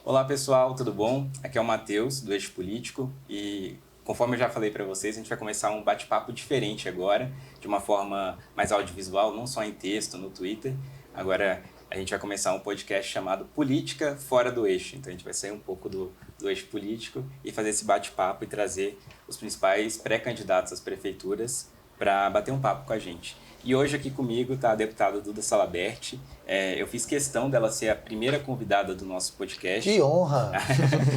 Olá pessoal, tudo bom? Aqui é o Matheus, do Eixo Político, e conforme eu já falei para vocês, a gente vai começar um bate-papo diferente agora, de uma forma mais audiovisual, não só em texto, no Twitter. Agora a gente vai começar um podcast chamado Política Fora do Eixo. Então a gente vai sair um pouco do eixo político e fazer esse bate-papo e trazer os principais pré-candidatos às prefeituras para bater um papo com a gente. E hoje aqui comigo está a deputada Duda Salabert. Eu fiz questão dela ser a primeira convidada do nosso podcast. Que honra!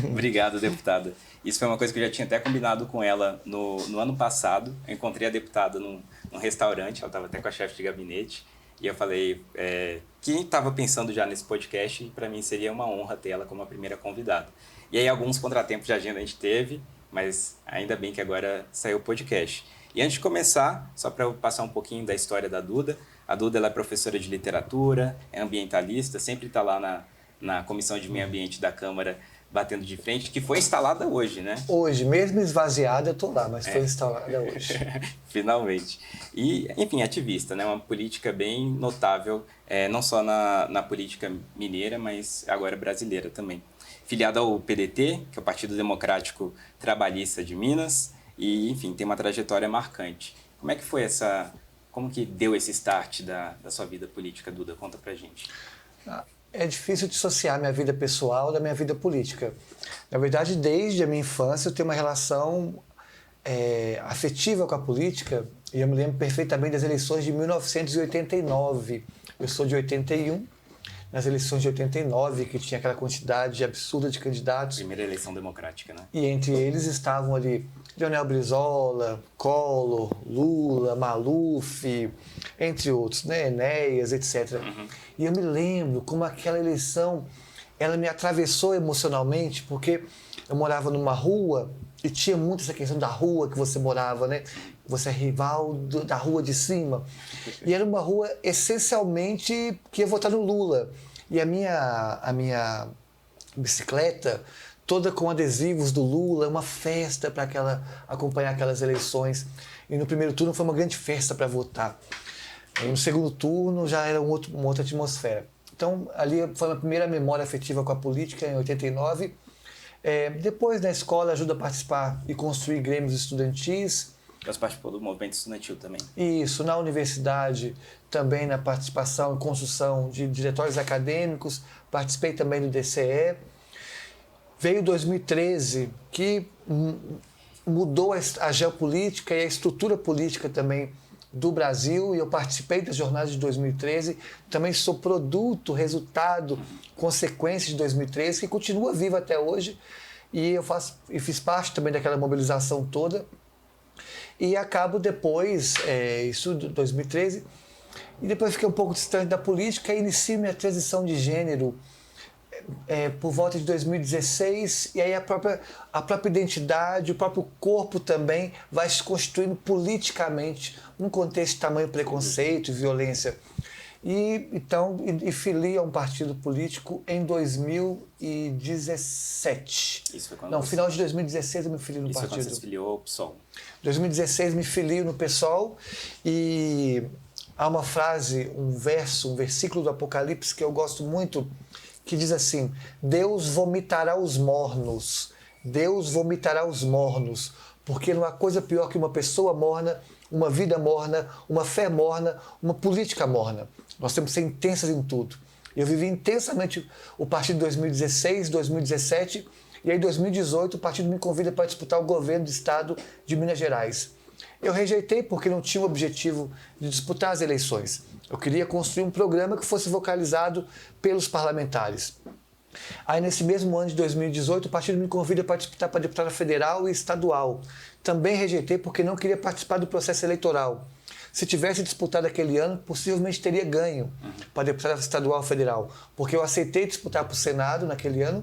Obrigado, deputada. Isso foi uma coisa que eu já tinha até combinado com ela no ano passado. Eu encontrei a deputada num restaurante, ela estava até com a chefe de gabinete. E eu falei, quem estava pensando já nesse podcast, para mim seria uma honra ter ela como a primeira convidada. E aí alguns contratempos de agenda a gente teve, mas ainda bem que agora saiu o podcast. E antes de começar, só para eu passar um pouquinho da história da Duda, a Duda ela é professora de literatura, é ambientalista, sempre está lá na Comissão de Meio Ambiente da Câmara batendo de frente, que foi instalada hoje, né? Hoje, mesmo esvaziada, eu estou lá, mas foi instalada hoje. Finalmente. E, enfim, ativista, né? Uma política bem notável, não só na política mineira, mas agora brasileira também. Filiada ao PDT, que é o Partido Democrático Trabalhista de Minas, e, enfim, tem uma trajetória marcante. Como é que foi como que deu esse start da sua vida política, Duda? Conta pra gente. É difícil dissociar minha vida pessoal da minha vida política. Na verdade, desde a minha infância, eu tenho uma relação afetiva com a política, e eu me lembro perfeitamente das eleições de 1989. Eu sou de 81. Nas eleições de 89, que tinha aquela quantidade absurda de candidatos. Primeira eleição democrática, né? E entre eles estavam ali Leonel Brizola, Collor, Lula, Maluf, entre outros, né? Enéas, etc. Uhum. E eu me lembro como aquela eleição, ela me atravessou emocionalmente, porque eu morava numa rua e tinha muito essa questão da rua que você morava, né? Você é rival da rua de cima. E era uma rua essencialmente que ia votar no Lula. E a minha bicicleta, toda com adesivos do Lula, uma festa para acompanhar aquelas eleições. E no primeiro turno foi uma grande festa para votar. E no segundo turno já era uma outra atmosfera. Então, ali foi a primeira memória afetiva com a política, em 89. Depois, na escola, ajuda a participar e construir grêmios estudantis. Você participou do movimento estudantil também? Isso, na universidade, também na participação e construção de diretórios acadêmicos, participei também do DCE. Veio 2013, que mudou a geopolítica e a estrutura política também do Brasil, e eu participei das jornadas de 2013, também sou produto, resultado, consequência de 2013, que continua viva até hoje, e fiz parte também daquela mobilização toda. E acabo depois, isso em 2013, e depois fiquei um pouco distante da política e inicio minha transição de gênero por volta de 2016, e aí a própria identidade, o próprio corpo também vai se constituindo politicamente num contexto de tamanho preconceito e violência. E filio a um partido político em 2017. Isso foi quando No final de 2016 eu me filio no partido. Isso foi quando você se filiou ao PSOL. Em 2016 me filio no PSOL, e há uma frase, um versículo do Apocalipse que eu gosto muito, que diz assim: Deus vomitará os mornos, Deus vomitará os mornos, porque não há coisa pior que uma pessoa morna, uma vida morna, uma fé morna, uma política morna. Nós temos que ser intensas em tudo. Eu vivi intensamente o partido de 2016, 2017, e aí em 2018 o partido me convida para disputar o governo do estado de Minas Gerais. Eu rejeitei porque não tinha o objetivo de disputar as eleições. Eu queria construir um programa que fosse vocalizado pelos parlamentares. Aí nesse mesmo ano de 2018 o partido me convida para disputar para deputada federal e estadual. Também rejeitei porque não queria participar do processo eleitoral. Se tivesse disputado aquele ano, possivelmente teria ganho para deputada estadual e federal, porque eu aceitei disputar para o Senado naquele ano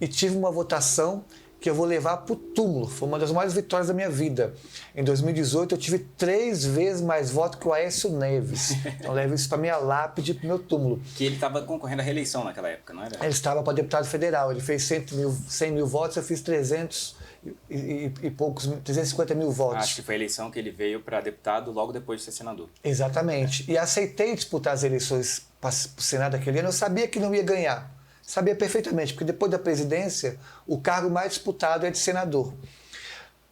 e tive uma votação que eu vou levar para o túmulo. Foi uma das maiores vitórias da minha vida. Em 2018 eu tive 3 vezes mais votos que o Aécio Neves. Então eu levo isso para minha lápide, para o meu túmulo. Que ele estava concorrendo à reeleição naquela época, não era? Ele estava para deputado federal, ele fez 100 mil votos, eu fiz 300 e poucos, 350 mil votos. Acho que foi a eleição que ele veio para deputado logo depois de ser senador. Exatamente. E aceitei disputar as eleições para o Senado aquele ano. Eu sabia que não ia ganhar. Sabia perfeitamente, porque depois da presidência, o cargo mais disputado é de senador.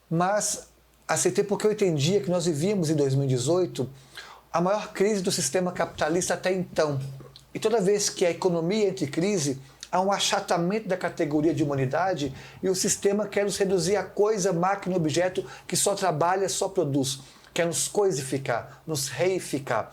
Mas aceitei porque eu entendia que nós vivíamos em 2018 a maior crise do sistema capitalista até então. E toda vez que a economia entra em crise, há um achatamento da categoria de humanidade e o sistema quer nos reduzir a coisa, máquina, objeto que só trabalha, só produz. Quer nos coisificar, nos reificar.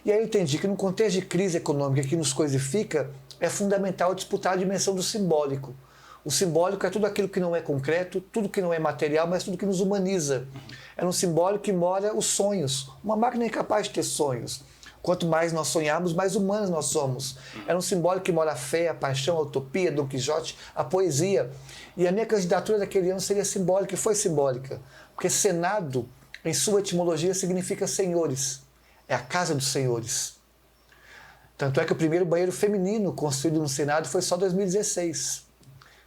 E aí eu entendi que no contexto de crise econômica que nos coisifica, é fundamental disputar a dimensão do simbólico. O simbólico é tudo aquilo que não é concreto, tudo que não é material, mas tudo que nos humaniza. É no simbólico que mora os sonhos. Uma máquina é incapaz de ter sonhos. Quanto mais nós sonhamos, mais humanos nós somos. É no simbólico que mora a fé, a paixão, a utopia, Dom Quixote, a poesia. E a minha candidatura daquele ano seria simbólica, e foi simbólica. Porque Senado, em sua etimologia, significa senhores. É a casa dos senhores. Tanto é que o primeiro banheiro feminino construído no Senado foi só em 2016.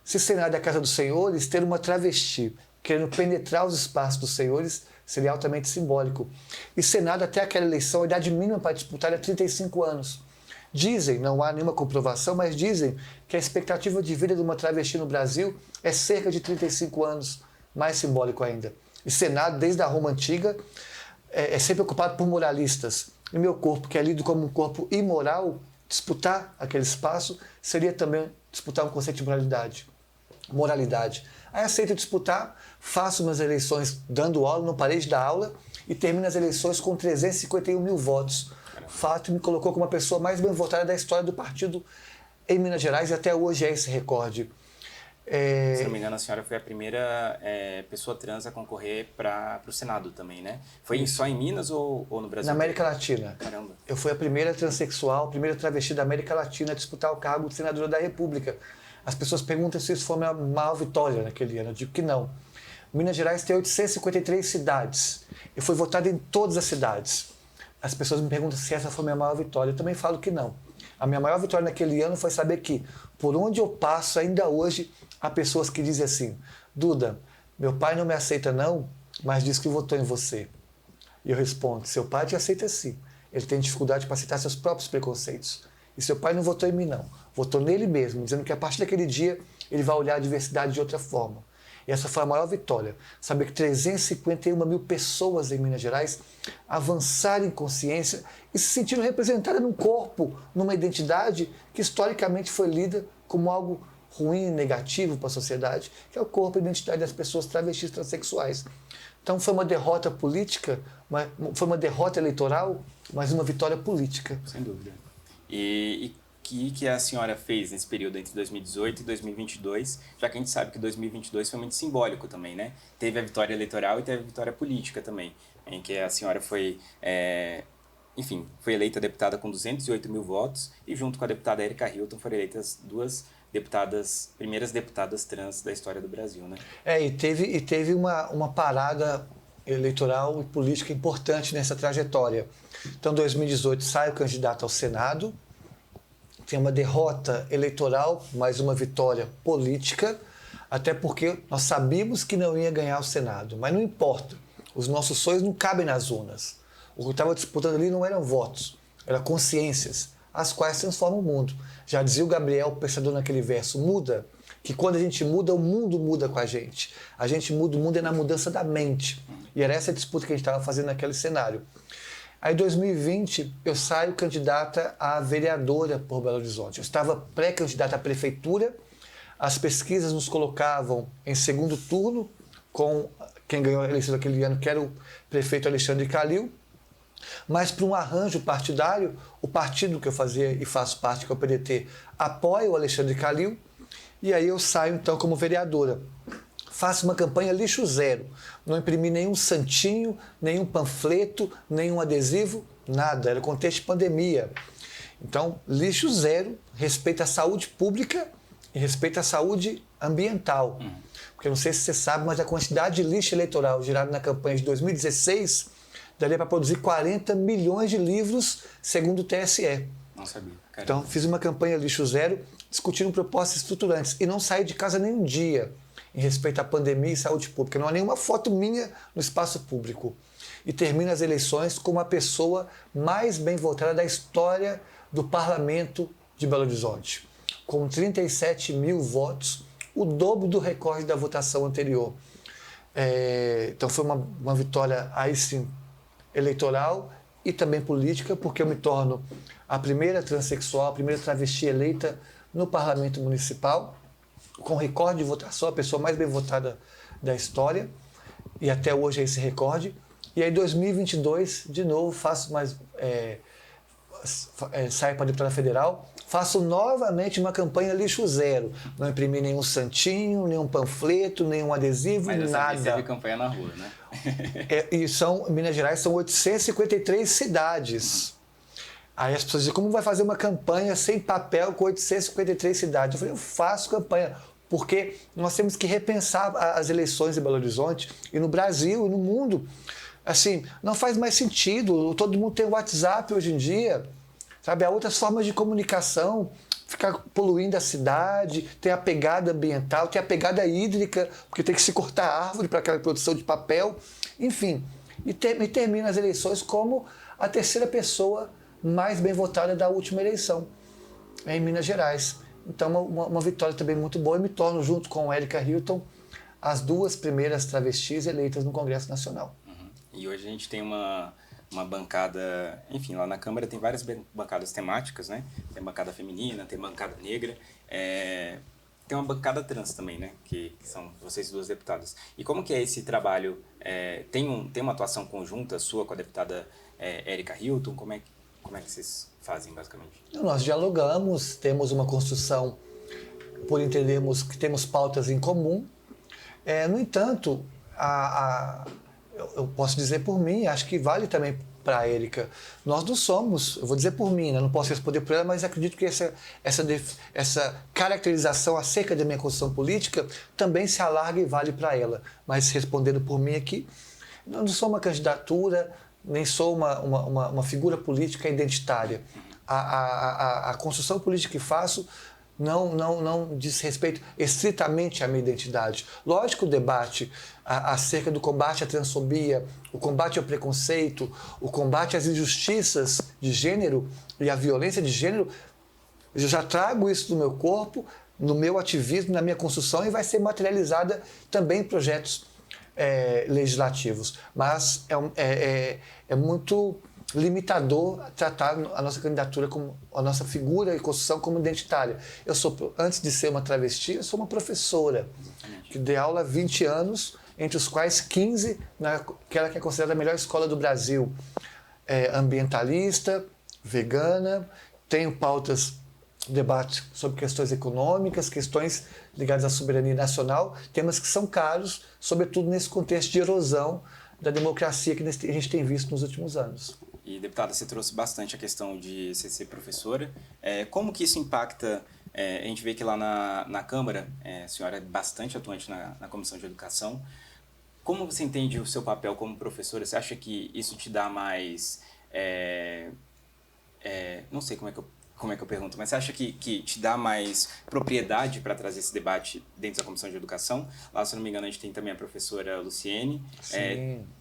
Se o Senado é a casa dos senhores, ter uma travesti querendo penetrar os espaços dos senhores seria altamente simbólico. E Senado, até aquela eleição, a idade mínima para disputar é 35 anos. Dizem, não há nenhuma comprovação, mas dizem que a expectativa de vida de uma travesti no Brasil é cerca de 35 anos, mais simbólico ainda. E Senado, desde a Roma Antiga, é sempre ocupado por moralistas. E meu corpo, que é lido como um corpo imoral, disputar aquele espaço seria também disputar um conceito de moralidade. Aí aceito disputar, faço umas eleições dando aula, não parei de dar aula, e termino as eleições com 351 mil votos. O fato me colocou como a pessoa mais bem votada da história do partido em Minas Gerais, e até hoje é esse recorde. Se não me engano, a senhora foi a primeira pessoa trans a concorrer para o Senado também, né? Foi só em Minas ou no Brasil? Na América Latina. Caramba. Eu fui a primeira transexual, a primeira travesti da América Latina a disputar o cargo de senadora da República. As pessoas perguntam se isso foi uma maior vitória naquele ano. Eu digo que não. Minas Gerais tem 853 cidades. Eu fui votado em todas as cidades. As pessoas me perguntam se essa foi a minha maior vitória. Eu também falo que não. A minha maior vitória naquele ano foi saber que, por onde eu passo, ainda hoje, há pessoas que dizem assim: Duda, meu pai não me aceita não, mas diz que votou em você. E eu respondo: seu pai te aceita sim. Ele tem dificuldade para aceitar seus próprios preconceitos. E seu pai não votou em mim não. Votou nele mesmo, dizendo que a partir daquele dia ele vai olhar a diversidade de outra forma. E essa foi a maior vitória. Saber que 351 mil pessoas em Minas Gerais avançaram em consciência e se sentiram representadas num corpo, numa identidade que historicamente foi lida como algo ruim e negativo para a sociedade, que é o corpo e a identidade das pessoas travestis transexuais. Então foi uma derrota política, foi uma derrota eleitoral, mas uma vitória política. Sem dúvida. E que a senhora fez nesse período entre 2018 e 2022, já que a gente sabe que 2022 foi muito simbólico também, né? Teve a vitória eleitoral e teve a vitória política também, em que a senhora foi, foi eleita deputada com 208 mil votos e junto com a deputada Erika Hilton foram eleitas duas primeiras deputadas trans da história do Brasil, né? E teve uma parada eleitoral e política importante nessa trajetória. Então, em 2018, saio candidato ao Senado, tem uma derrota eleitoral, mas uma vitória política, até porque nós sabíamos que não ia ganhar o Senado, mas não importa, os nossos sonhos não cabem nas urnas. O que estava disputando ali não eram votos, eram consciências, as quais transformam o mundo. Já dizia o Gabriel, o pensador naquele verso, muda, que quando a gente muda, o mundo muda com a gente. A gente muda, o mundo é na mudança da mente. E era essa a disputa que a gente estava fazendo naquele cenário. Aí, em 2020, eu saio candidata a vereadora por Belo Horizonte. Eu estava pré-candidata à prefeitura, as pesquisas nos colocavam em segundo turno, com quem ganhou a eleição daquele ano, que era o prefeito Alexandre Calil, mas por um arranjo partidário, o partido que eu fazia e faço parte, que é o PDT, apoia o Alexandre Calil, e aí eu saio então como vereadora. Faço uma campanha lixo zero, não imprimi nenhum santinho, nenhum panfleto, nenhum adesivo, nada, era contexto de pandemia. Então, lixo zero, respeito à saúde pública e respeito à saúde ambiental. Porque não sei se você sabe, mas a quantidade de lixo eleitoral gerado na campanha de 2016 daria para produzir 40 milhões de livros, segundo o TSE. Não sabia. Caramba. Então, fiz uma campanha lixo zero, discutindo propostas estruturantes e não saí de casa nenhum dia em respeito à pandemia e saúde pública. Não há nenhuma foto minha no espaço público. E termino as eleições como a pessoa mais bem votada da história do Parlamento de Belo Horizonte. com 37 mil votos, o dobro do recorde da votação anterior. Então foi uma vitória, aí sim, eleitoral e também política, porque eu me torno a primeira transexual, a primeira travesti eleita no parlamento municipal, com recorde de votação, a pessoa mais bem votada da história, e até hoje é esse recorde. E aí, em 2022, de novo, faço mais... saio para a deputada federal, faço novamente uma campanha lixo zero. Não imprimi nenhum santinho, nenhum panfleto, nenhum adesivo, mas nada. Mas teve campanha na rua, né? Em Minas Gerais são 853 cidades. Aí as pessoas dizem, como vai fazer uma campanha sem papel com 853 cidades? Eu falei, eu faço campanha, porque nós temos que repensar as eleições em Belo Horizonte e no Brasil e no mundo. Assim, não faz mais sentido, todo mundo tem WhatsApp hoje em dia, sabe? Há outras formas de comunicação, ficar poluindo a cidade, tem a pegada ambiental, tem a pegada hídrica, porque tem que se cortar árvore para aquela produção de papel, enfim. E termina as eleições como a terceira pessoa mais bem votada da última eleição, em Minas Gerais. Então, uma vitória também muito boa, e me torno, junto com Erika Hilton, as duas primeiras travestis eleitas no Congresso Nacional. E hoje a gente tem uma bancada, enfim, lá na Câmara tem várias bancadas temáticas, né? Tem bancada feminina, tem bancada negra, tem uma bancada trans também, né? Que são vocês duas deputadas. E como que é esse trabalho? Tem uma atuação conjunta sua com a deputada Erika Hilton? Como é que vocês fazem, basicamente? Nós dialogamos, temos uma construção por entendermos que temos pautas em comum. No entanto, eu posso dizer por mim, acho que vale também para a Erika, nós não somos, eu vou dizer por mim, né? Não posso responder por ela, mas acredito que essa caracterização acerca da minha construção política também se alarga e vale para ela. Mas respondendo por mim aqui, eu não sou uma candidatura, nem sou uma figura política identitária. A construção política que faço não diz respeito estritamente à minha identidade. Lógico, o debate acerca do combate à transfobia, o combate ao preconceito, o combate às injustiças de gênero e à violência de gênero, eu já trago isso no meu corpo, no meu ativismo, na minha construção, e vai ser materializada também em projetos legislativos. Mas é muito limitador tratar a nossa candidatura, como a nossa figura e construção como identitária. Antes de ser uma travesti, eu sou uma professora que dei aula há 20 anos, entre os quais 15 naquela que é considerada a melhor escola do Brasil. Ambientalista, vegana, tenho pautas, debates sobre questões econômicas, questões ligadas à soberania nacional, temas que são caros, sobretudo nesse contexto de erosão da democracia que a gente tem visto nos últimos anos. E, deputada, você trouxe bastante a questão de você ser professora. Como que isso impacta? A gente vê que lá na Câmara, a senhora é bastante atuante na Comissão de Educação. Como você entende o seu papel como professora? Você acha que isso te dá mais... não sei como é que eu pergunto, mas você acha que te dá mais propriedade para trazer esse debate dentro da Comissão de Educação? Lá, se não me engano, a gente tem também a professora Luciene.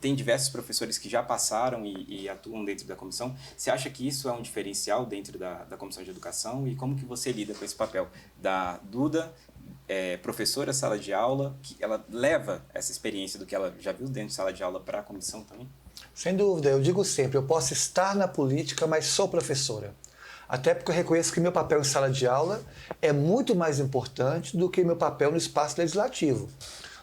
Tem diversos professores que já passaram e atuam dentro da comissão. Você acha que isso é um diferencial dentro da Comissão de Educação? E como que você lida com esse papel da Duda, professora, sala de aula, que ela leva essa experiência do que ela já viu dentro de sala de aula para a comissão também? Sem dúvida, eu digo sempre, eu posso estar na política, mas sou professora. Até porque eu reconheço que meu papel em sala de aula é muito mais importante do que meu papel no espaço legislativo.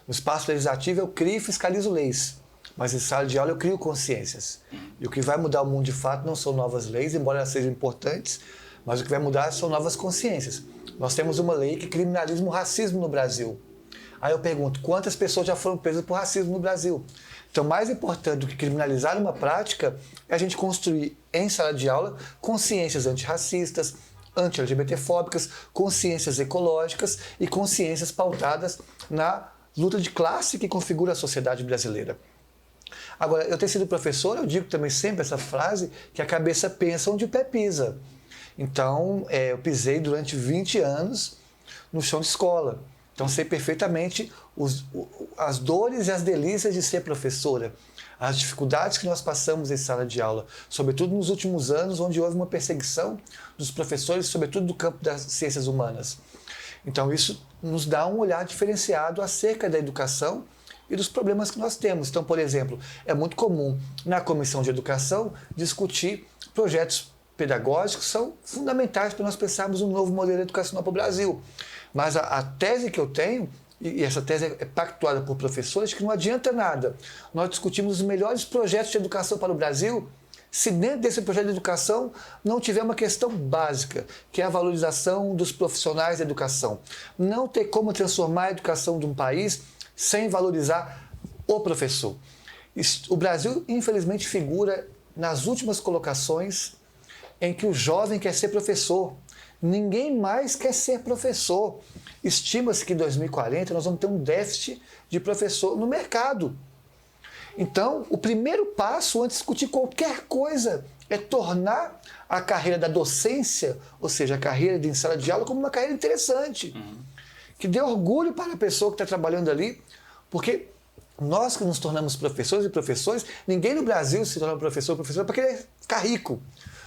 No espaço legislativo eu crio e fiscalizo leis, mas em sala de aula eu crio consciências. E o que vai mudar o mundo de fato não são novas leis, embora elas sejam importantes, mas o que vai mudar são novas consciências. Nós temos uma lei que criminaliza o racismo no Brasil. Aí eu pergunto, quantas pessoas já foram presas por racismo no Brasil? Então, mais importante do que criminalizar uma prática é a gente construir em sala de aula consciências antirracistas, anti-LGBTfóbicas, consciências ecológicas e consciências pautadas na luta de classe que configura a sociedade brasileira. Agora, eu ter sido professor, eu digo também sempre essa frase, que a cabeça pensa onde o pé pisa. Então, eu pisei durante 20 anos no chão de escola. Então, sei perfeitamente as dores e as delícias de ser professora. as dificuldades que nós passamos em sala de aula, sobretudo nos últimos anos, onde houve uma perseguição dos professores, sobretudo do campo das ciências humanas. Então, isso nos dá um olhar diferenciado acerca da educação e dos problemas que nós temos. Então, por exemplo, é muito comum na Comissão de Educação discutir projetos pedagógicos que são fundamentais para nós pensarmos um novo modelo educacional para o Brasil. Mas a tese que eu tenho, e essa tese é pactuada por professores, que não adianta nada nós discutimos os melhores projetos de educação para o Brasil se dentro desse projeto de educação não tiver uma questão básica, que é a valorização dos profissionais da educação. Não ter como transformar a educação de um país sem valorizar o professor. O Brasil, infelizmente, figura nas últimas colocações em que o jovem quer ser professor. Ninguém mais quer ser professor. Estima-se que em 2040 nós vamos ter um déficit de professor no mercado. Então, o primeiro passo antes de discutir qualquer coisa é tornar a carreira da docência, ou seja, a carreira de sala de aula, como uma carreira interessante, que dê orgulho para a pessoa que está trabalhando ali, porque nós que nos tornamos professores e professores, ninguém no Brasil se torna professor ou professora para querer ficar rico.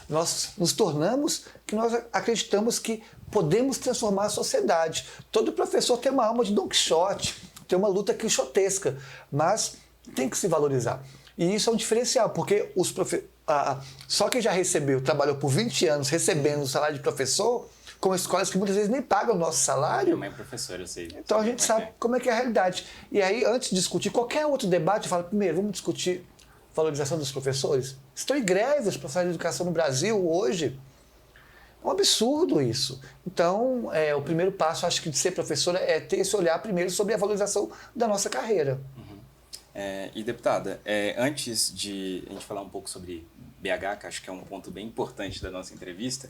Nós nos tornamos que nós acreditamos que podemos transformar a sociedade. Todo professor tem uma alma de Don Quixote, tem uma luta quixotesca, mas tem que se valorizar. E isso é um diferencial, porque só quem já trabalhou por 20 anos recebendo o salário de professor, com escolas que muitas vezes nem pagam o nosso salário. Minha mãe é professora, eu sei. Então a gente sabe como é que é a realidade. E aí, antes de discutir qualquer outro debate, eu falo, primeiro, vamos discutir valorização dos professores? Estão em greve os professores de educação no Brasil hoje. É um absurdo isso. Então, o primeiro passo, acho que de ser professora é ter esse olhar primeiro sobre a valorização da nossa carreira. E deputada, antes de a gente falar um pouco sobre BH, que acho que é um ponto bem importante da nossa entrevista,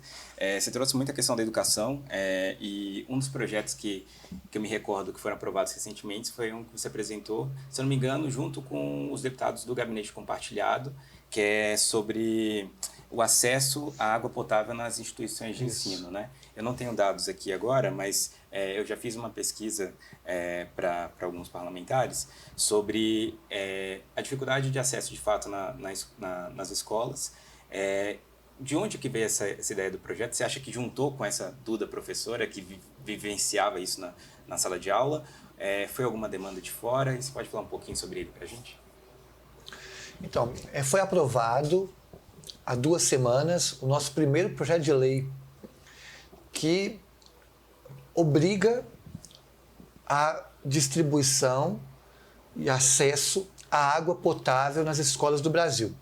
você trouxe muita questão da educação e um dos projetos que eu me recordo que foram aprovados recentemente foi um que você apresentou, se eu não me engano, junto com os deputados do Gabinete Compartilhado, que é sobre o acesso à água potável nas instituições de ensino, né? Eu não tenho dados aqui agora, mas eu já fiz uma pesquisa para alguns parlamentares sobre a dificuldade de acesso, de fato, nas escolas. De onde que veio essa ideia do projeto? Você acha que juntou com essa Duda professora que vivenciava isso na sala de aula? Foi alguma demanda de fora? E você pode falar um pouquinho sobre ele para a gente? Então, foi aprovado há 2 semanas o nosso primeiro projeto de lei que obriga a distribuição e acesso à água potável nas escolas do Brasil.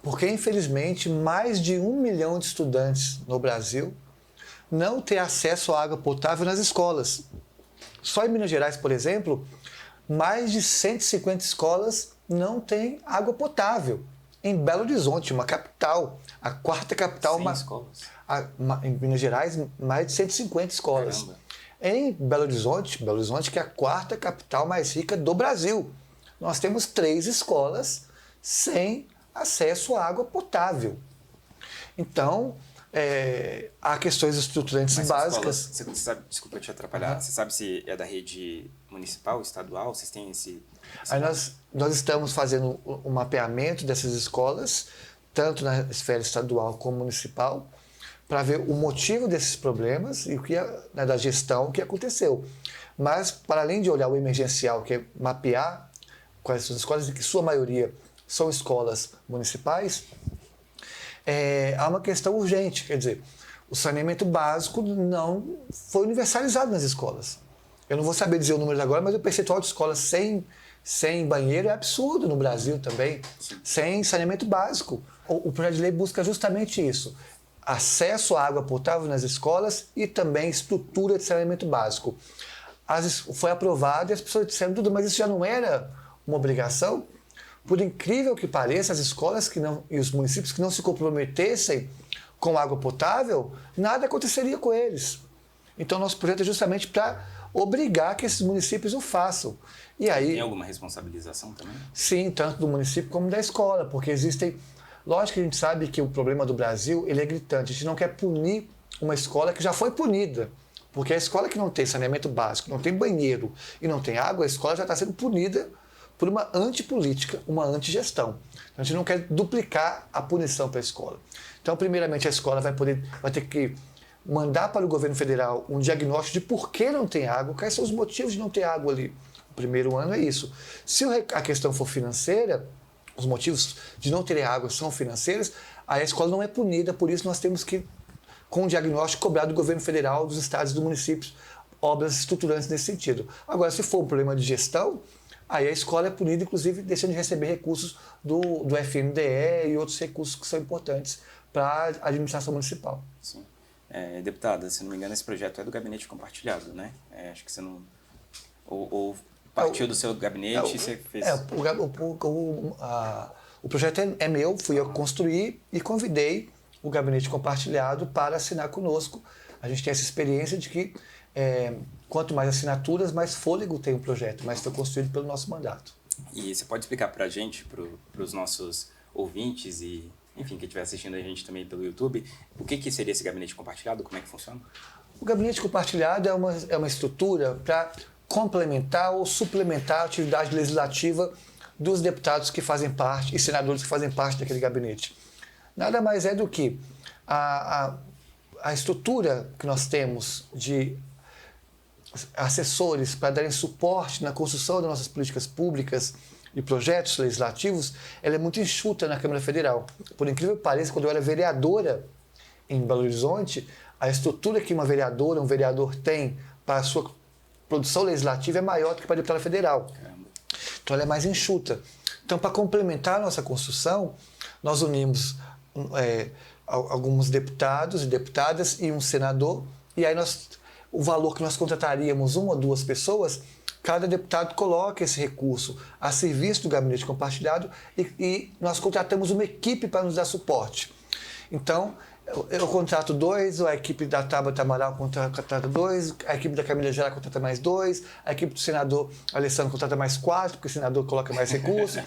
Porque, infelizmente, mais de 1 milhão de estudantes no Brasil não têm acesso à água potável nas escolas. Só em Minas Gerais, por exemplo, mais de 150 escolas não têm água potável. Em Belo Horizonte, uma capital, a 4ª capital... 100 escolas. Em Minas Gerais, mais de 150 escolas. Caramba. Em Belo Horizonte, que é a 4ª capital mais rica do Brasil, nós temos 3 escolas sem acesso à água potável. Então, há questões estruturantes básicas. Você sabe, desculpa te atrapalhar, você sabe se é da rede municipal, estadual? Vocês têm esse... Aí nós estamos fazendo um mapeamento dessas escolas, tanto na esfera estadual como municipal, para ver o motivo desses problemas e o que da gestão, o que aconteceu. Mas, para além de olhar o emergencial, que é mapear quais são as escolas, e que sua maioria são escolas municipais, há uma questão urgente, quer dizer, o saneamento básico não foi universalizado nas escolas. Eu não vou saber dizer o número agora, mas o percentual de escolas sem banheiro é absurdo no Brasil também, sem saneamento básico. O projeto de lei busca justamente isso, acesso à água potável nas escolas e também estrutura de saneamento básico. Foi aprovado e as pessoas disseram, Duda, mas isso já não era uma obrigação? Por incrível que pareça, as escolas e os municípios que não se comprometessem com água potável, nada aconteceria com eles. Então, nosso projeto é justamente para obrigar que esses municípios o façam. E aí, tem alguma responsabilização também? Sim, tanto do município como da escola, porque existem... Lógico que a gente sabe que o problema do Brasil ele é gritante. A gente não quer punir uma escola que já foi punida. Porque a escola que não tem saneamento básico, não tem banheiro e não tem água, a escola já está sendo punida por uma antipolítica, uma antigestão. A gente não quer duplicar a punição para a escola. Então, primeiramente, a escola vai ter que mandar para o governo federal um diagnóstico de por que não tem água, quais são os motivos de não ter água ali. O primeiro ano é isso. Se a questão for financeira, os motivos de não ter água são financeiros, aí a escola não é punida, por isso nós temos que, com o diagnóstico, cobrar do governo federal, dos estados e dos municípios, obras estruturantes nesse sentido. Agora, se for um problema de gestão, aí a escola é punida, inclusive deixando de receber recursos do FNDE e outros recursos que são importantes para a administração municipal. Sim. Deputada, se não me engano, esse projeto é do gabinete compartilhado, né? Acho que você não... Ou partiu do seu gabinete e você fez... O projeto é meu, fui eu que construí e convidei o gabinete compartilhado para assinar conosco. A gente tem essa experiência de que quanto mais assinaturas, mais fôlego tem o projeto, mas foi construído pelo nosso mandato. E você pode explicar para a gente, para os nossos ouvintes e, enfim, quem estiver assistindo a gente também pelo YouTube, o que seria esse gabinete compartilhado, como é que funciona? O gabinete compartilhado é uma estrutura para complementar ou suplementar a atividade legislativa dos deputados que fazem parte e senadores que fazem parte daquele gabinete. Nada mais é do que a estrutura que nós temos de assessores para darem suporte na construção das nossas políticas públicas e projetos legislativos, ela é muito enxuta na Câmara Federal. Por incrível que pareça, quando eu era vereadora em Belo Horizonte, a estrutura que uma vereadora, um vereador tem para a sua produção legislativa é maior do que para a deputada federal. Então ela é mais enxuta. Então, para complementar a nossa construção, nós unimos alguns deputados e deputadas e um senador, e aí o valor que nós contrataríamos uma ou duas pessoas, cada deputado coloca esse recurso a serviço do gabinete compartilhado e nós contratamos uma equipe para nos dar suporte. Então, eu contrato 2, a equipe da Tabata Amaral contrata 2, a equipe da Camila Gera contrata mais 2, a equipe do senador Alessandro contrata mais 4, porque o senador coloca mais recursos,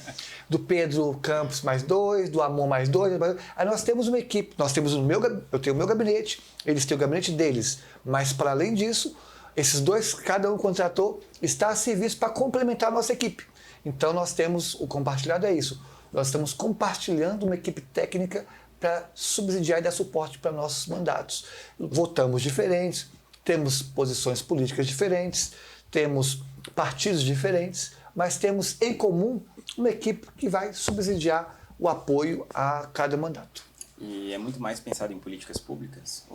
do Pedro Campos mais 2, do Amon mais 2. Aí nós temos uma equipe, eu tenho o meu gabinete, eles têm o gabinete deles, mas para além disso, esses dois, cada um contratou, está a serviço para complementar a nossa equipe. Então nós temos, o compartilhado é isso, nós estamos compartilhando uma equipe técnica para subsidiar e dar suporte para nossos mandatos. Votamos diferentes, temos posições políticas diferentes, temos partidos diferentes, mas temos em comum uma equipe que vai subsidiar o apoio a cada mandato. E é muito mais pensado em políticas públicas?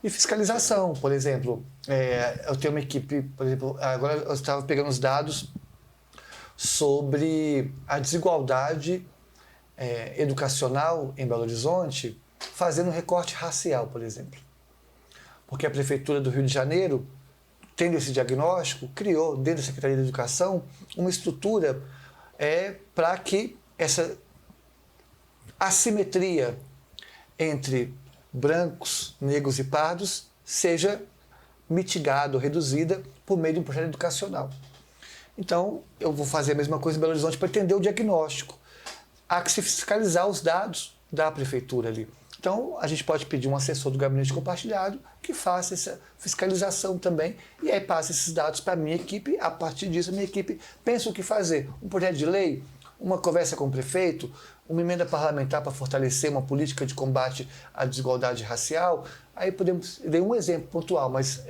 E fiscalização, por exemplo. Eu tenho uma equipe, por exemplo, agora eu estava pegando os dados sobre a desigualdade educacional em Belo Horizonte, fazendo um recorte racial, por exemplo. Porque a Prefeitura do Rio de Janeiro, tendo esse diagnóstico, criou, dentro da Secretaria de Educação, uma estrutura para que essa assimetria entre brancos, negros e pardos seja mitigada ou reduzida por meio de um projeto educacional. Então, eu vou fazer a mesma coisa em Belo Horizonte para entender o diagnóstico. Há que se fiscalizar os dados da prefeitura ali. Então, a gente pode pedir um assessor do gabinete compartilhado que faça essa fiscalização também e aí passa esses dados para a minha equipe. A partir disso, a minha equipe pensa o que fazer. Um projeto de lei, uma conversa com o prefeito, uma emenda parlamentar para fortalecer uma política de combate à desigualdade racial. Aí podemos... Dei um exemplo pontual, mas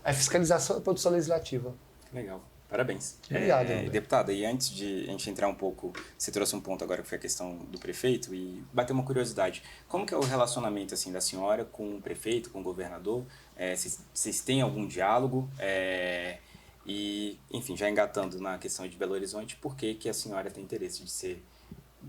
a fiscalização e a produção legislativa. Legal. Parabéns. Obrigado. Deputada, e antes de a gente entrar um pouco, você trouxe um ponto agora que foi a questão do prefeito e bateu uma curiosidade. Como que é o relacionamento assim, da senhora com o prefeito, com o governador? Vocês têm algum diálogo? E, enfim, já engatando na questão de Belo Horizonte, por que a senhora tem interesse de ser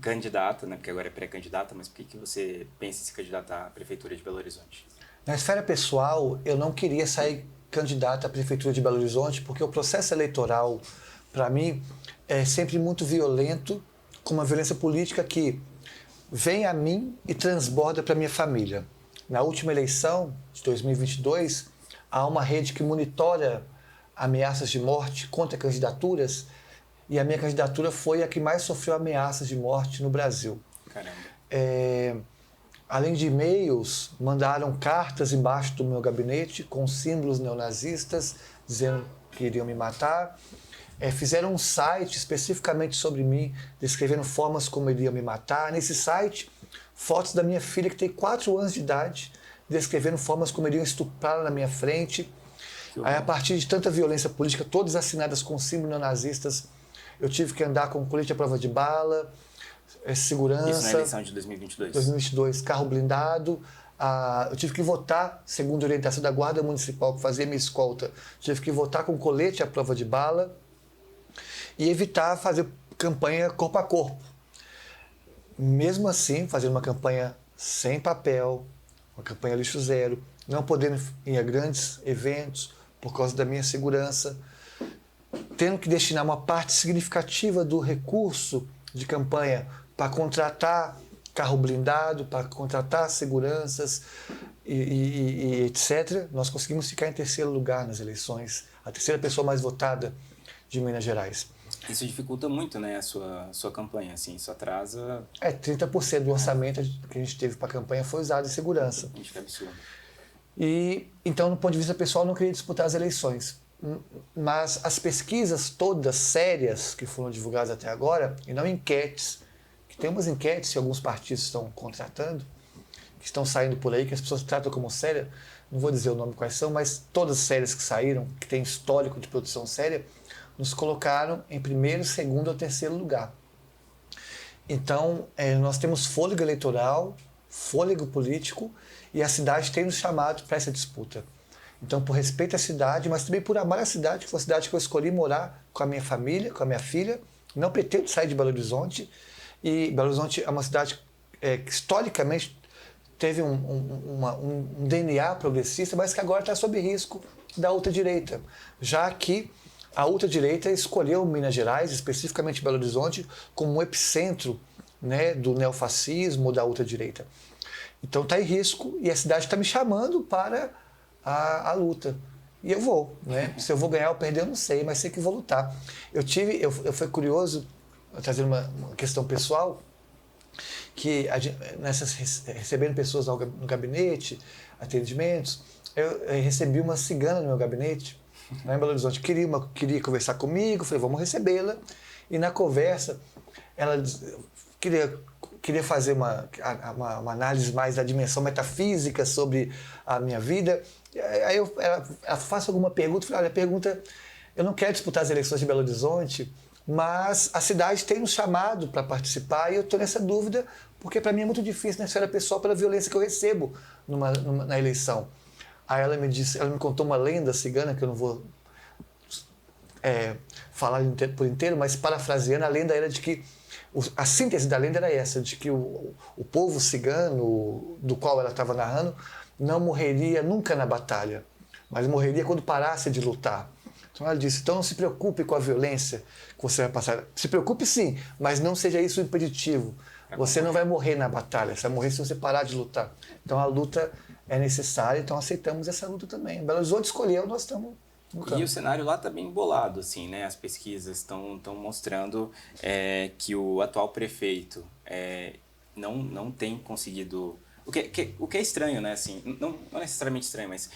candidata, né? Porque agora é pré-candidata, mas por que você pensa em se candidatar à Prefeitura de Belo Horizonte? Na esfera pessoal, eu não queria sair candidata à Prefeitura de Belo Horizonte, porque o processo eleitoral, para mim, é sempre muito violento, com uma violência política que vem a mim e transborda para minha família. Na última eleição de 2022, há uma rede que monitora ameaças de morte contra candidaturas, e a minha candidatura foi a que mais sofreu ameaças de morte no Brasil. Caramba. Além de e-mails, mandaram cartas embaixo do meu gabinete com símbolos neonazistas, dizendo que iriam me matar. fizeram um site especificamente sobre mim, descrevendo formas como iriam me matar. Nesse site, fotos da minha filha que tem 4 anos de idade, descrevendo formas como iriam estuprá-la na minha frente. Aí, a partir de tanta violência política, todas assinadas com símbolos neonazistas, eu tive que andar com colete à prova de bala, segurança... Isso na eleição de 2022? 2022, carro blindado. Eu tive que votar, segundo a orientação da Guarda Municipal, que fazia minha escolta, tive que votar com colete à prova de bala e evitar fazer campanha corpo a corpo. Mesmo assim, fazendo uma campanha sem papel, uma campanha lixo zero, não podendo ir a grandes eventos por causa da minha segurança, tendo que destinar uma parte significativa do recurso de campanha para contratar carro blindado, para contratar seguranças e etc. Nós conseguimos ficar em 3º lugar nas eleições, a 3ª pessoa mais votada de Minas Gerais. Isso dificulta muito, né, a sua campanha, assim, isso atrasa... 30% do orçamento que a gente teve para a campanha foi usado em segurança. Gente, que absurdo. Então, do ponto de vista pessoal, eu não queria disputar as eleições. Mas as pesquisas todas sérias que foram divulgadas até agora, e não enquetes, que tem umas enquetes que alguns partidos estão contratando, que estão saindo por aí, que as pessoas tratam como séria, não vou dizer o nome quais são, mas todas as séries que saíram, que tem histórico de produção séria, nos colocaram em 1º, 2º ou 3º lugar. Então, nós temos fôlego eleitoral, fôlego político, e a cidade tem nos chamado para essa disputa. Então, por respeito à cidade, mas também por amar a cidade, que foi a cidade que eu escolhi morar com a minha família, com a minha filha. Não pretendo sair de Belo Horizonte. E Belo Horizonte é uma cidade que historicamente teve um DNA progressista, mas que agora está sob risco da ultradireita, já que a ultradireita escolheu Minas Gerais, especificamente Belo Horizonte, como um epicentro, né, do neofascismo, da ultradireita. Então está em risco e a cidade está me chamando para a luta. E eu vou, né? Se eu vou ganhar ou perder, eu não sei, mas sei que vou lutar. Eu fui curioso, trazendo uma questão pessoal, que recebendo pessoas no gabinete, atendimentos, eu recebi uma cigana no meu gabinete, lá em Belo Horizonte, queria conversar comigo, falei, vamos recebê-la. E na conversa, ela queria fazer uma análise mais da dimensão metafísica sobre a minha vida. Aí ela faço alguma pergunta, falei, olha, eu não quero disputar as eleições de Belo Horizonte, mas a cidade tem nos chamado para participar e eu estou nessa dúvida, porque para mim é muito difícil na esfera pessoal pela violência que eu recebo na eleição. Aí ela me contou uma lenda cigana, que eu não vou falar por inteiro, mas parafraseando, a lenda era de que, a síntese da lenda era essa, de que o povo cigano, do qual ela estava narrando, não morreria nunca na batalha, mas morreria quando parasse de lutar. Então ela disse, então não se preocupe com a violência que você vai passar. Se preocupe sim, mas não seja isso o impeditivo. Você não vai morrer na batalha, você vai morrer se você parar de lutar. Então a luta é necessária, então aceitamos essa luta também. Belo Horizonte escolheu, nós estamos no campo. E o cenário lá está bem embolado, assim, né? As pesquisas estão mostrando que o atual prefeito não tem conseguido... O que é estranho, né? Assim, não necessariamente estranho, mas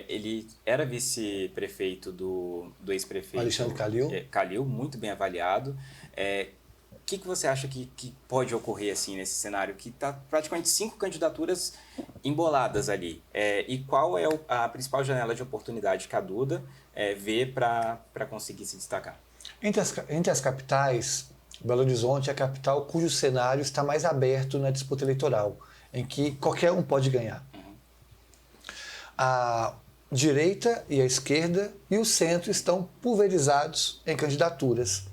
ele era vice-prefeito do ex-prefeito... Alexandre Calil. Calil, muito bem avaliado. O que você acha que pode ocorrer assim nesse cenário que está praticamente 5 candidaturas emboladas ali? E qual é a principal janela de oportunidade que a Duda vê para conseguir se destacar? Entre as capitais, Belo Horizonte é a capital cujo cenário está mais aberto na disputa eleitoral, em que qualquer um pode ganhar. Uhum. A direita e a esquerda e o centro estão pulverizados em candidaturas.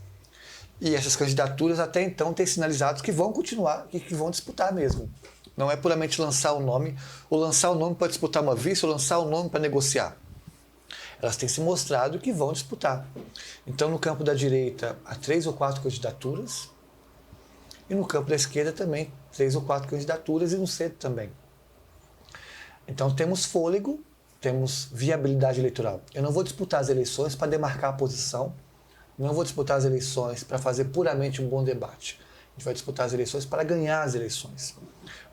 E essas candidaturas até então têm sinalizado que vão continuar e que vão disputar mesmo. Não é puramente lançar o nome, ou lançar o nome para disputar uma vice, ou lançar o nome para negociar. Elas têm se mostrado que vão disputar. Então, no campo da direita, há 3 ou 4 candidaturas, e no campo da esquerda também, 3 ou 4 candidaturas, e no centro também. Então, temos fôlego, temos viabilidade eleitoral. Eu não vou disputar as eleições para demarcar a posição, não vou disputar as eleições para fazer puramente um bom debate. A gente vai disputar as eleições para ganhar as eleições.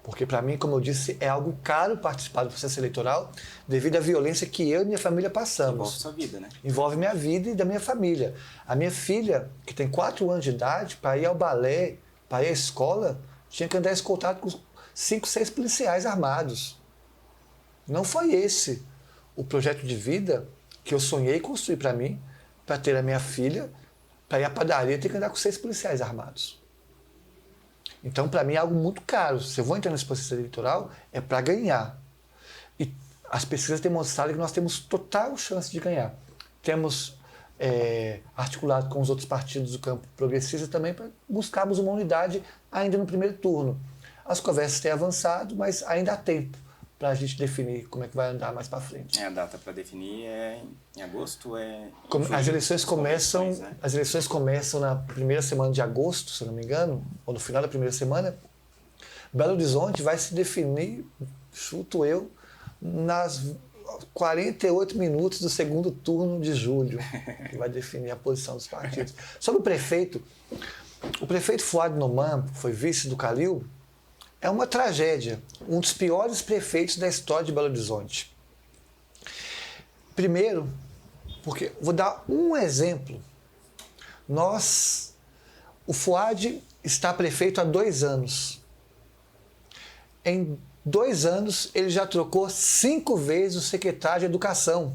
Porque para mim, como eu disse, é algo caro participar do processo eleitoral devido à violência que eu e minha família passamos. Envolve sua vida, né? Envolve minha vida e da minha família. A minha filha, que tem 4 anos de idade, para ir ao balé, para ir à escola, tinha que andar escoltado com 5, 6 policiais armados. Não foi esse o projeto de vida que eu sonhei construir para mim, para ter a minha filha, para ir à padaria e ter que andar com 6 policiais armados. Então, para mim, é algo muito caro. Se eu vou entrar nesse processo eleitoral, é para ganhar. E as pesquisas têm mostrado que nós temos total chance de ganhar. Temos articulado com os outros partidos do campo progressista também para buscarmos uma unidade ainda no primeiro turno. As conversas têm avançado, mas ainda há tempo para a gente definir como é que vai andar mais para frente. A data para definir é em agosto? As eleições começam, né? As eleições começam na primeira semana de agosto, se não me engano, ou no final da primeira semana. Belo Horizonte vai se definir, chuto eu, nas 48 minutos do segundo turno de julho, que vai definir a posição dos partidos. Sobre o prefeito Fuad Noman, que foi vice do Calil, é uma tragédia, um dos piores prefeitos da história de Belo Horizonte. Primeiro, porque vou dar um exemplo. O Fuad está prefeito há 2 anos. Em 2 anos, ele já trocou 5 vezes o secretário de Educação.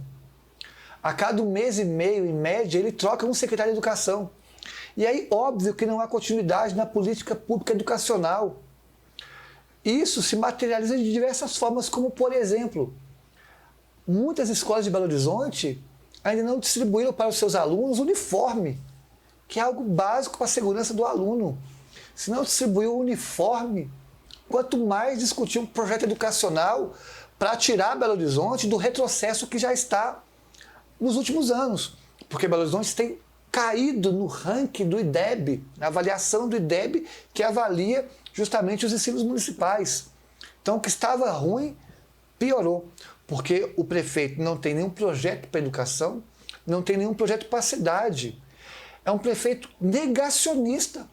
A cada 1 mês e meio, em média, ele troca um secretário de Educação. E aí, óbvio que não há continuidade na política pública educacional. Isso se materializa de diversas formas, como, por exemplo, muitas escolas de Belo Horizonte ainda não distribuíram para os seus alunos uniforme, que é algo básico para a segurança do aluno. Se não distribuiu o uniforme, quanto mais discutir um projeto educacional para tirar Belo Horizonte do retrocesso que já está nos últimos anos. Porque Belo Horizonte tem caído no ranking do IDEB, na avaliação do IDEB, que avalia justamente os ensinos municipais. Então, o que estava ruim, piorou. Porque o prefeito não tem nenhum projeto para a educação, não tem nenhum projeto para a cidade. É um prefeito negacionista.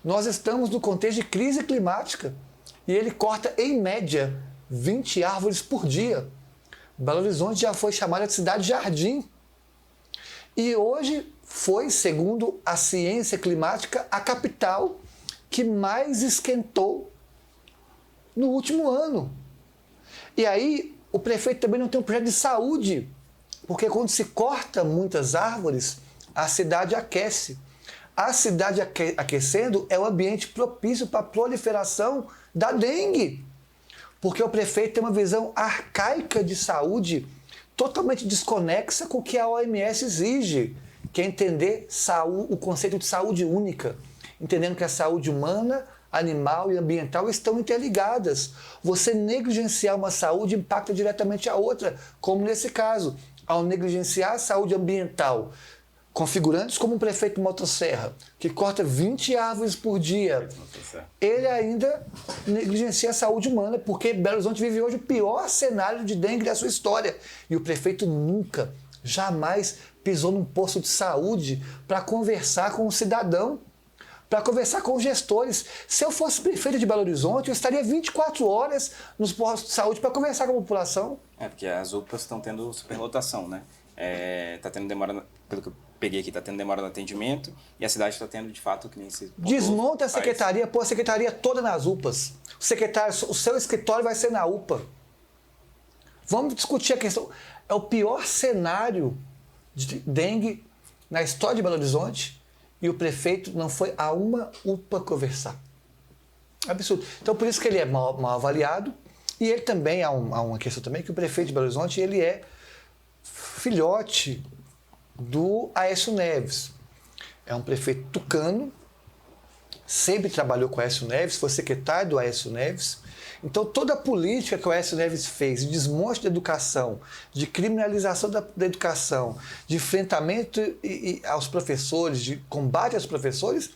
Nós estamos no contexto de crise climática e ele corta, em média, 20 árvores por dia. Belo Horizonte já foi chamada de cidade-jardim. E hoje foi, segundo a ciência climática, a capital que mais esquentou no último ano. E aí, o prefeito também não tem um projeto de saúde, porque quando se corta muitas árvores, a cidade aquece. A cidade aquecendo é o ambiente propício para a proliferação da dengue, porque o prefeito tem uma visão arcaica de saúde totalmente desconexa com o que a OMS exige, que é entender o conceito de saúde única, entendendo que a saúde humana, animal e ambiental estão interligadas. Você negligenciar uma saúde impacta diretamente a outra, como nesse caso, ao negligenciar a saúde ambiental, configurando-se como um prefeito de motosserra, que corta 20 árvores por dia, ele ainda negligencia a saúde humana, porque Belo Horizonte vive hoje o pior cenário de dengue da sua história. E o prefeito nunca, jamais pisou num posto de saúde para conversar com o cidadão, para conversar com os gestores. Se eu fosse prefeito de Belo Horizonte, eu estaria 24 horas nos postos de saúde para conversar com a população. Porque as UPAs estão tendo superlotação, né? Está tendo demora, pelo que eu peguei aqui, está tendo demora no atendimento e a cidade está tendo, de fato, que nem se... Desmonta a secretaria, põe a secretaria toda nas UPAs. O seu escritório vai ser na UPA. Vamos discutir a questão. É o pior cenário de dengue na história de Belo Horizonte e o prefeito não foi a uma UPA conversar. Absurdo. Então, por isso que ele é mal avaliado. E ele também, há uma questão também, que o prefeito de Belo Horizonte, ele é filhote do Aécio Neves. É um prefeito tucano, sempre trabalhou com o Aécio Neves, foi secretário do Aécio Neves. Então, toda a política que o Aécio Neves fez de desmonte da educação, de criminalização da educação, de enfrentamento aos professores, de combate aos professores,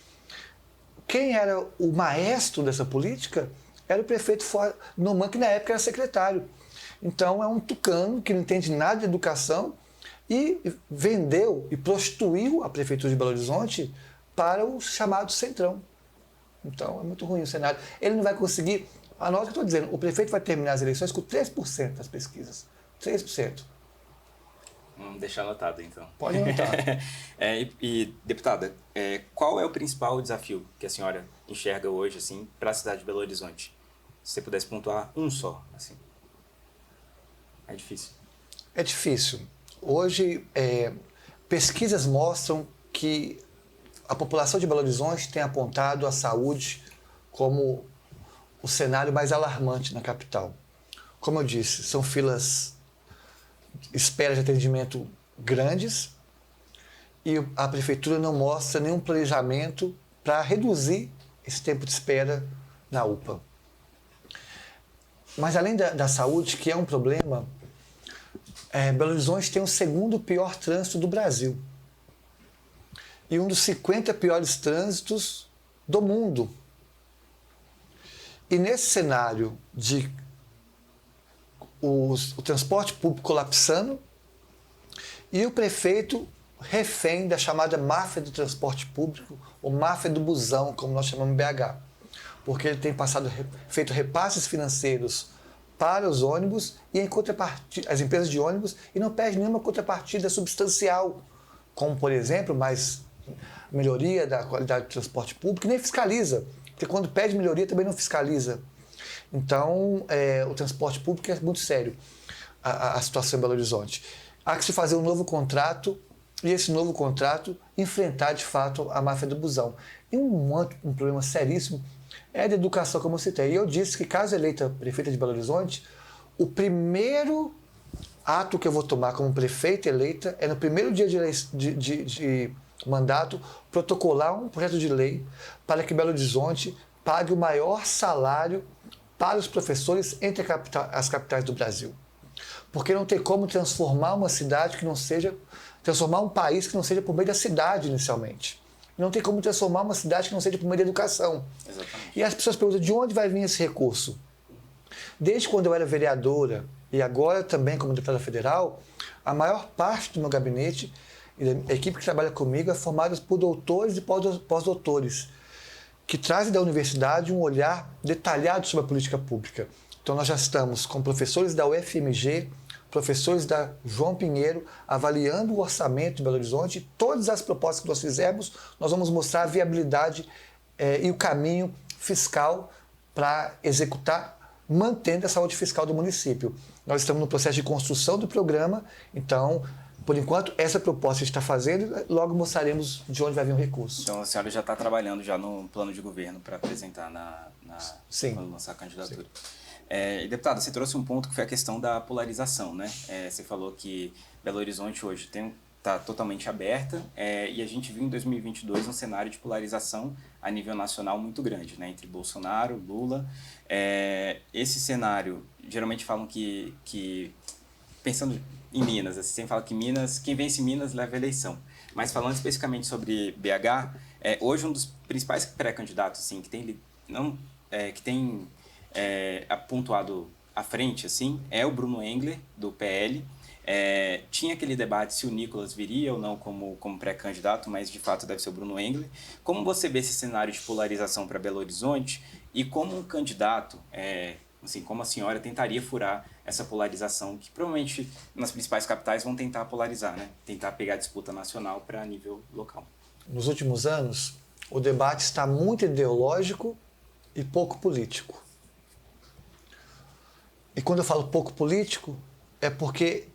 quem era o maestro dessa política era o prefeito Noman, que na época era secretário. Então, é um tucano que não entende nada de educação e vendeu e prostituiu a prefeitura de Belo Horizonte para o chamado Centrão. Então, é muito ruim o cenário. Ele não vai conseguir Anota o que eu estou dizendo. O prefeito vai terminar as eleições com 3% das pesquisas. 3%. Vamos deixar anotado, então. Pode anotar. Deputada, qual é o principal desafio que a senhora enxerga hoje, assim, para a cidade de Belo Horizonte? Se você pudesse pontuar um só, assim. É difícil. É difícil. Hoje, pesquisas mostram que a população de Belo Horizonte tem apontado a saúde como o cenário mais alarmante na capital. Como eu disse, são filas espera de atendimento grandes e a prefeitura não mostra nenhum planejamento para reduzir esse tempo de espera na UPA. Mas além da saúde, que é um problema, Belo Horizonte tem o segundo pior trânsito do Brasil e um dos 50 piores trânsitos do mundo. E nesse cenário de o transporte público colapsando e o prefeito refém da chamada máfia do transporte público, ou máfia do busão, como nós chamamos em BH, porque ele tem feito repasses financeiros para os ônibus e em contrapartida, as empresas de ônibus, e não pede nenhuma contrapartida substancial, como, por exemplo, mais melhoria da qualidade do transporte público, e nem fiscaliza, porque quando pede melhoria também não fiscaliza. Então, o transporte público é muito sério, a situação em Belo Horizonte. Há que se fazer um novo contrato e esse novo contrato enfrentar, de fato, a máfia do busão. E um problema seríssimo é da educação, como eu citei. E eu disse que, caso eleita prefeita de Belo Horizonte, o primeiro ato que eu vou tomar como prefeita eleita é, no primeiro dia de mandato, protocolar um projeto de lei para que Belo Horizonte pague o maior salário para os professores entre as capitais do Brasil. Porque não tem como transformar uma cidade que não seja, transformar um país que não seja por meio da cidade inicialmente. Não tem como transformar uma cidade que não seja por meio da educação. Exatamente. E as pessoas perguntam, de onde vai vir esse recurso? Desde quando eu era vereadora e agora também como deputada federal, a maior parte do meu gabinete e da equipe que trabalha comigo é formada por doutores e pós-doutores, que trazem da universidade um olhar detalhado sobre a política pública. Então nós já estamos com professores da UFMG, professores da João Pinheiro, avaliando o orçamento de Belo Horizonte. Todas as propostas que nós fizermos, nós vamos mostrar a viabilidade e o caminho fiscal para executar, mantendo a saúde fiscal do município. Nós estamos no processo de construção do programa, então, por enquanto, essa proposta que a gente está fazendo, logo mostraremos de onde vai vir o recurso. Então, a senhora já está trabalhando já no plano de governo para apresentar quando lançar a candidatura. E, deputada, você trouxe um ponto que foi a questão da polarização, né? Você falou que Belo Horizonte hoje está totalmente aberta e a gente viu em 2022 um cenário de polarização a nível nacional muito grande, né? Entre Bolsonaro, Lula. Esse cenário, geralmente falam que pensando em Minas, assim, sempre fala que Minas, quem vence Minas leva a eleição. Mas falando especificamente sobre BH, hoje um dos principais pré-candidatos assim, que tem pontuado à frente assim, é o Bruno Engler, do PL. Tinha aquele debate se o Nicolas viria ou não como pré-candidato, mas de fato deve ser o Bruno Engler. Como você vê esse cenário de polarização para Belo Horizonte e como um candidato, assim, como a senhora tentaria furar essa polarização que provavelmente nas principais capitais vão tentar polarizar, né? Tentar pegar a disputa nacional para nível local. Nos últimos anos, o debate está muito ideológico e pouco político. E quando eu falo pouco político, é porque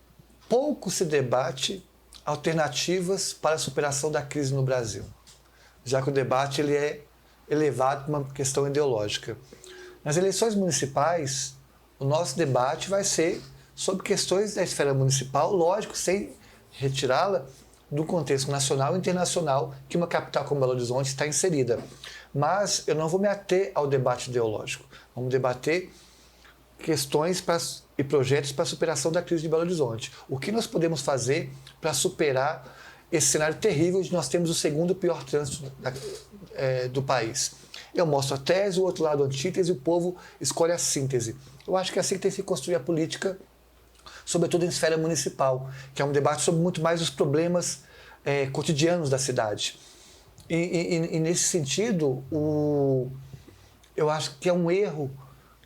pouco se debate alternativas para a superação da crise no Brasil, já que o debate ele é elevado para uma questão ideológica. Nas eleições municipais, o nosso debate vai ser sobre questões da esfera municipal, lógico, sem retirá-la do contexto nacional e internacional que uma capital como Belo Horizonte está inserida. Mas eu não vou me ater ao debate ideológico. Vamos debater questões e projetos para a superação da crise de Belo Horizonte. O que nós podemos fazer para superar esse cenário terrível de nós termos o segundo pior trânsito do país? Eu mostro a tese, o outro lado a antítese, e o povo escolhe a síntese. Eu acho que é assim que tem que se construir a política, sobretudo em esfera municipal, que é um debate sobre muito mais os problemas cotidianos da cidade. E nesse sentido, eu acho que é um erro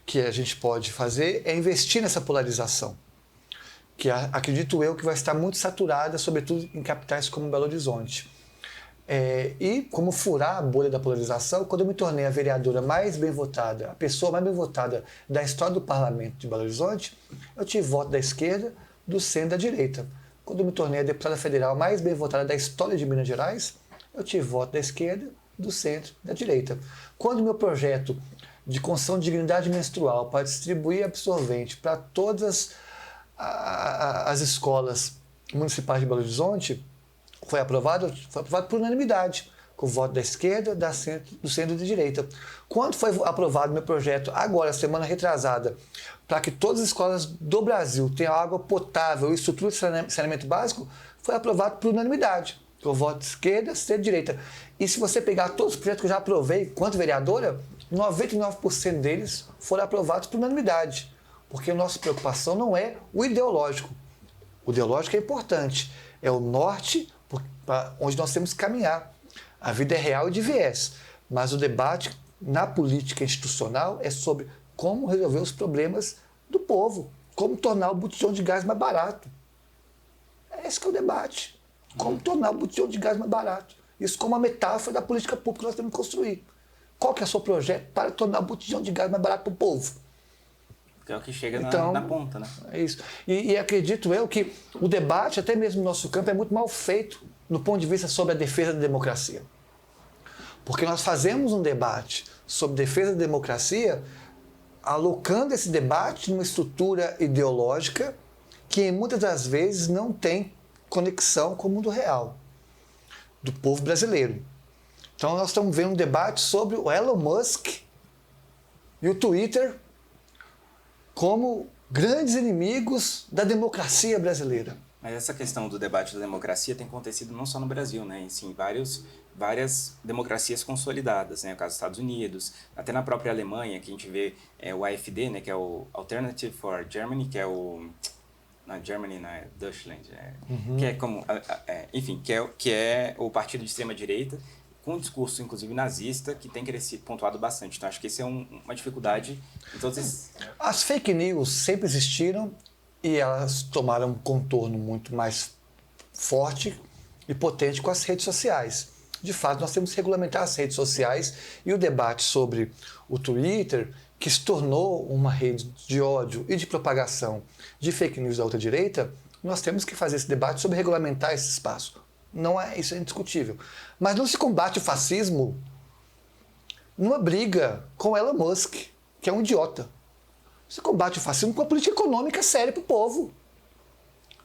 que a gente pode fazer é investir nessa polarização, que acredito eu que vai estar muito saturada, sobretudo em capitais como Belo Horizonte. E como furar a bolha da polarização, quando eu me tornei a vereadora mais bem votada, a pessoa mais bem votada da história do parlamento de Belo Horizonte, eu tive voto da esquerda, do centro e da direita. Quando eu me tornei a deputada federal mais bem votada da história de Minas Gerais, eu tive voto da esquerda, do centro e da direita. Quando o meu projeto de construção de dignidade menstrual para distribuir absorvente para todas as escolas municipais de Belo Horizonte foi aprovado por unanimidade, com o voto da esquerda, do centro e da direita. Quando foi aprovado meu projeto, agora, semana retrasada, para que todas as escolas do Brasil tenham água potável e estrutura de saneamento básico, foi aprovado por unanimidade, com o voto de esquerda, centro e direita. E se você pegar todos os projetos que eu já aprovei quanto vereadora, 99% deles foram aprovados por unanimidade, porque a nossa preocupação não é o ideológico. O ideológico é importante, é o norte para onde nós temos que caminhar. A vida é real e de viés, mas o debate na política institucional é sobre como resolver os problemas do povo, como tornar o botijão de gás mais barato. Esse que é o debate. Como tornar o botijão de gás mais barato. Isso como uma metáfora da política pública que nós temos que construir. Qual que é o seu projeto para tornar o botijão de gás mais barato para o povo? Que é o que chega na ponta, né? É isso. E acredito eu que o debate, até mesmo no nosso campo, é muito mal feito no ponto de vista sobre a defesa da democracia. Porque nós fazemos um debate sobre defesa da democracia alocando esse debate numa estrutura ideológica que muitas das vezes não tem conexão com o mundo real do povo brasileiro. Então nós estamos vendo um debate sobre o Elon Musk e o Twitter como grandes inimigos da democracia brasileira. Mas essa questão do debate da democracia tem acontecido não só no Brasil, né? E sim, várias democracias consolidadas, né? O caso dos Estados Unidos, até na própria Alemanha, que a gente vê o AfD, né? Que é o Alternative for Germany, que é o... Na Germany, não é Deutschland, que é como... enfim, que é o partido de extrema-direita, com um discurso, inclusive, nazista, que tem crescido, pontuado bastante. Então, acho que isso é uma dificuldade em todos esses... As fake news sempre existiram e elas tomaram um contorno muito mais forte e potente com as redes sociais. De fato, nós temos que regulamentar as redes sociais e o debate sobre o Twitter, que se tornou uma rede de ódio e de propagação de fake news da ultradireita, nós temos que fazer esse debate sobre regulamentar esse espaço. Não é, isso é indiscutível. Mas não se combate o fascismo numa briga com Elon Musk, que é um idiota. Se combate o fascismo com uma política econômica séria para o povo.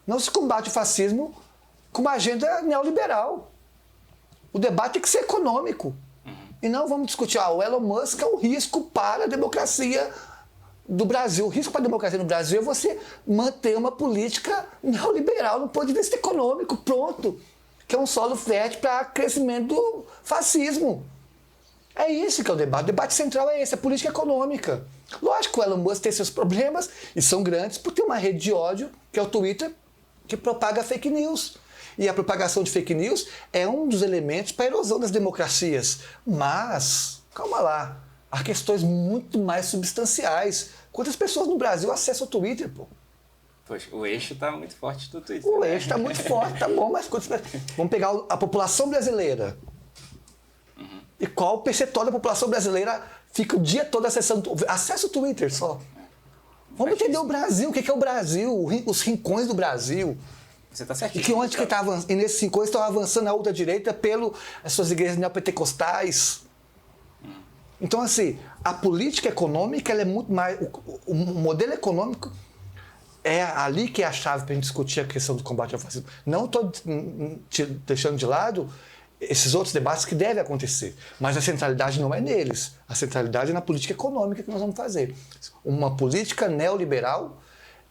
Não se combate o fascismo com uma agenda neoliberal. O debate tem que ser econômico. E não vamos discutir, o Elon Musk é um risco para a democracia do Brasil. O risco para a democracia no Brasil é você manter uma política neoliberal no ponto de vista econômico, pronto. Que é um solo fértil para crescimento do fascismo. É isso que é o debate. O debate central é esse, a política econômica. Lógico que o Elon Musk tem seus problemas, e são grandes, porque tem uma rede de ódio, que é o Twitter, que propaga fake news. E a propagação de fake news é um dos elementos para a erosão das democracias. Mas, calma lá, há questões muito mais substanciais. Quantas pessoas no Brasil acessam o Twitter, pô? Poxa, o eixo está muito forte do Twitter. O eixo está muito forte, tá bom, mas vamos pegar a população brasileira. E qual o percentual da população brasileira fica o dia todo acessando... Acessa o Twitter só. Vamos entender o Brasil, o que é o Brasil, os rincões do Brasil. Você está certinho. E que onde que tá avançando, e nesses rincões estão avançando a ultradireita pelas suas igrejas neopentecostais. Então, assim, a política econômica ela é muito mais... O modelo econômico é ali que é a chave para a gente discutir a questão do combate ao fascismo. Não estou deixando de lado esses outros debates que devem acontecer, mas a centralidade não é neles. A centralidade é na política econômica que nós vamos fazer. Uma política neoliberal,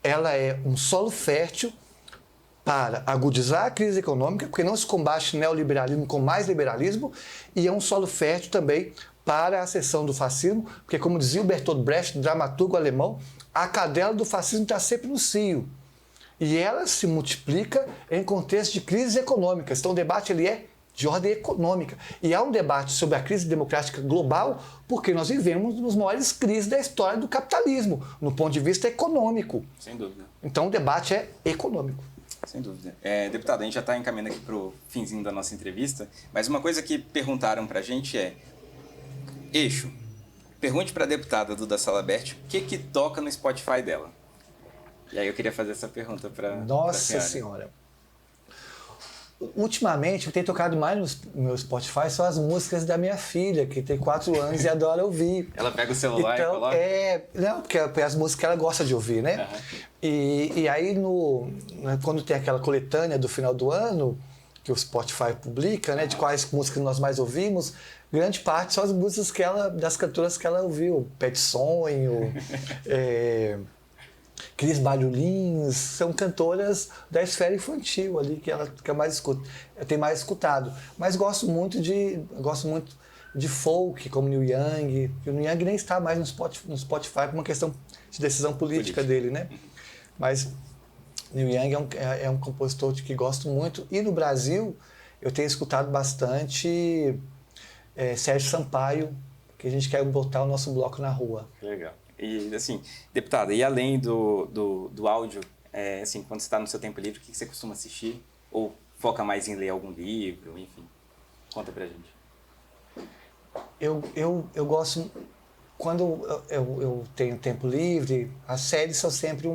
ela é um solo fértil para agudizar a crise econômica, porque não se combate neoliberalismo com mais liberalismo, e é um solo fértil também para a ascensão do fascismo, porque, como dizia o Bertolt Brecht, dramaturgo alemão, a cadela do fascismo está sempre no cio. E ela se multiplica em contexto de crises econômicas. Então o debate ele é de ordem econômica. E há um debate sobre a crise democrática global porque nós vivemos nos maiores crises da história do capitalismo, no ponto de vista econômico. Sem dúvida. Então o debate é econômico. Sem dúvida. Deputado, a gente já está encaminhando aqui para o finzinho da nossa entrevista, mas uma coisa que perguntaram para a gente é: Eixo, pergunte para a deputada Duda Salabert o que toca no Spotify dela. E aí eu queria fazer essa pergunta para a senhora. Nossa Senhora. Ultimamente, o que tem tocado mais no meu Spotify são as músicas da minha filha, que tem 4 anos e adora ouvir. Ela pega o celular e coloca? Não, porque é as músicas que ela gosta de ouvir, né? Uhum. E aí, quando tem aquela coletânea do final do ano, que o Spotify publica, né, de quais músicas nós mais ouvimos, grande parte são as músicas das cantoras que ela ouviu. Pet Sonho, Cris Barulhinhos, são cantoras da esfera infantil ali que eu mais escuto. Eu tenho mais escutado. Mas gosto muito de folk, como Neil Young. O Neil Young nem está mais no Spotify por uma questão de decisão política dele, né? Mas Neil Young é um compositor que gosto muito. E no Brasil, eu tenho escutado bastante Sérgio Sampaio, que a gente quer botar o nosso bloco na rua. Legal. E, assim, deputada, e além do áudio, assim, quando você está no seu tempo livre, o que você costuma assistir? Ou foca mais em ler algum livro, enfim? Conta pra gente. Eu gosto... Quando eu tenho tempo livre, as séries são sempre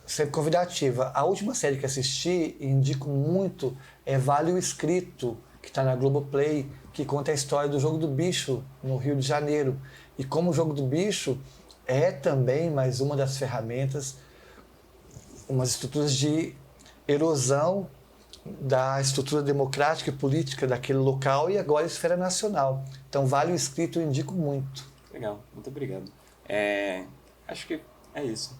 sempre convidativa. A última série que assisti, e indico muito, é Vale o Escrito, que está na Globoplay, que conta a história do Jogo do Bicho no Rio de Janeiro. E como o Jogo do Bicho é também mais uma das ferramentas, umas estruturas de erosão da estrutura democrática e política daquele local e agora a esfera nacional. Então, Vale o Escrito, eu indico muito. Legal, muito obrigado. Acho que é isso.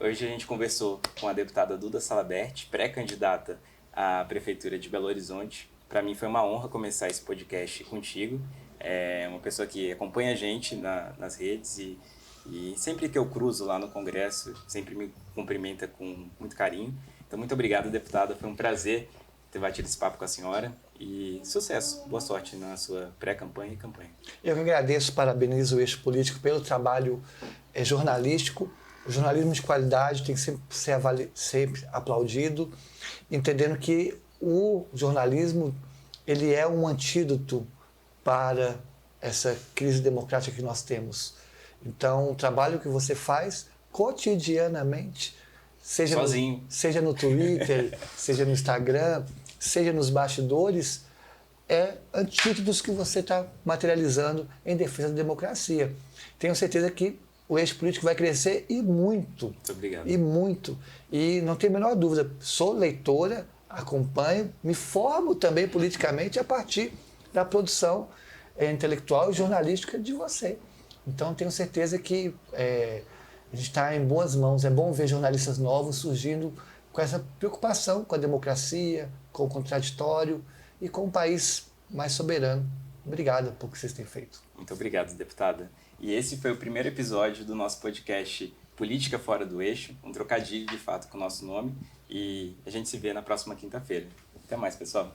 Hoje a gente conversou com a deputada Duda Salabert, pré-candidata à Prefeitura de Belo Horizonte. Para mim foi uma honra começar esse podcast contigo. É uma pessoa que acompanha a gente nas redes e sempre que eu cruzo lá no Congresso, sempre me cumprimenta com muito carinho. Então, muito obrigado, deputada. Foi um prazer ter batido esse papo com a senhora. E sucesso, boa sorte na sua pré-campanha e campanha. Eu que agradeço, parabenizo o Eixo Político pelo trabalho jornalístico. O jornalismo de qualidade tem que sempre aplaudido, entendendo que o jornalismo ele é um antídoto para essa crise democrática que nós temos. Então, o trabalho que você faz cotidianamente, seja no Twitter, seja no Instagram, seja nos bastidores, é antídotos que você está materializando em defesa da democracia. Tenho certeza que o Eixo Político vai crescer e muito. Muito obrigado. E muito. E não tenho a menor dúvida, sou leitora, acompanho, me formo também politicamente a partir da produção intelectual e jornalística de você. Então, tenho certeza que a gente está em boas mãos. É bom ver jornalistas novos surgindo com essa preocupação com a democracia, com o contraditório e com um país mais soberano. Obrigado por que vocês têm feito. Muito obrigado, deputada. E esse foi o primeiro episódio do nosso podcast Política Fora do Eixo, um trocadilho de fato com o nosso nome. E a gente se vê na próxima quinta-feira. Até mais, pessoal.